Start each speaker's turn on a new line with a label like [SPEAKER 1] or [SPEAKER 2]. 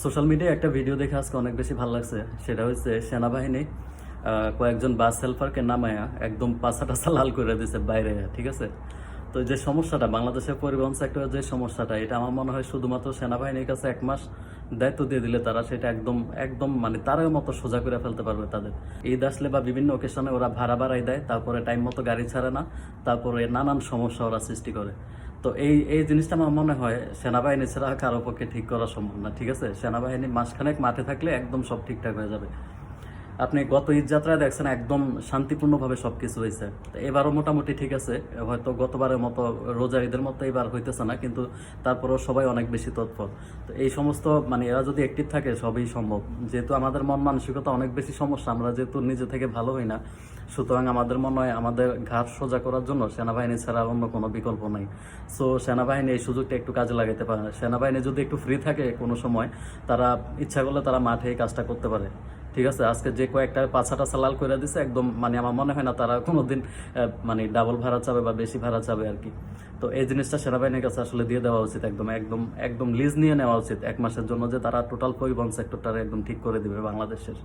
[SPEAKER 1] Social মিডিয়ায় একটা video দেখে আজকে অনেক বেশি ভালো লাগছে। সেটা হচ্ছে সেনাবাহিনী কয়েকজন বাস হেল্পারকে নামায়া একদম পাছা টাছা লাল করে দিছে বাইরে, ঠিক আছে? তো যে সমস্যাটা বাংলাদেশের পরিবহন সেক্টরের যে সমস্যাটা, এটা আমার মনে হয় শুধুমাত্র সেনাবাহিনীর কাছে 1 মাস দায়িত্ব দিয়ে দিলে তারা সেটা একদম একদম মানে তারের মতো সোজা করে ফেলতে পারবে। তাদের ঈদ আসলে বা বিভিন্ন অকেশনে ওরা ভাড়া বাড়াই দেয়, তারপরে টাইম মতো গাড়ি ছাড়ে না, তারপরে নানান সমস্যা ওরা সৃষ্টি করে। তো এই এই জিনিসটা আমার মনে হয় সেনাবাহিনী ছাড়া কারো পক্ষে ঠিক করা সম্ভব না, ঠিক আছে? সেনাবাহিনী মাসখানেক মাঠে থাকলে একদম সব ঠিকঠাক হয়ে যাবে। আপনি গত ঈদ যাত্রায় দেখছেন একদম শান্তিপূর্ণভাবে সবকিছু হয়েছে। তো এবারও মোটামুটি ঠিক আছে, হয়তো গতবারের মতো রোজা ঈদের মতো এবার হইতেছে না, কিন্তু তারপরেও সবাই অনেক বেশি তৎপর। তো এই সমস্ত মানে এরা যদি অ্যাক্টিভ থাকে সবই সম্ভব। যেহেতু আমাদের মন মানসিকতা অনেক বেশি সমস্যা, আমরা যেহেতু নিজে থেকে ভালো হই না, সুতরাং আমাদের মনে হয় আমাদের ঘাট সোজা করার জন্য সেনাবাহিনী ছাড়া অন্য কোনো বিকল্প নাই। সো সেনাবাহিনী এই সুযোগটা একটু কাজে লাগাতে পারে। সেনাবাহিনী যদি একটু ফ্রি থাকে কোনো সময়, তারা ইচ্ছা করলে তারা মাঠে এই কাজটা করতে পারে, ঠিক আছে? আজকে যে কয়েকটা পাছাটা লাল করে দিছে একদম, মানে আমার মনে হয় না তারা কোনোদিন মানে ডাবল ভাড়া চাবে বা বেশি ভাড়া চাবে আর কি। তো এই জিনিসটা সেনাবাহিনীর কাছে আসলে দিয়ে দেওয়া উচিত, একদম একদম একদম লিজ নিয়ে নেওয়া উচিত 1 মাসের জন্য, যে তারা টোটাল পরিবহন সেক্টরটা একদম ঠিক করে দিবে বাংলাদেশের।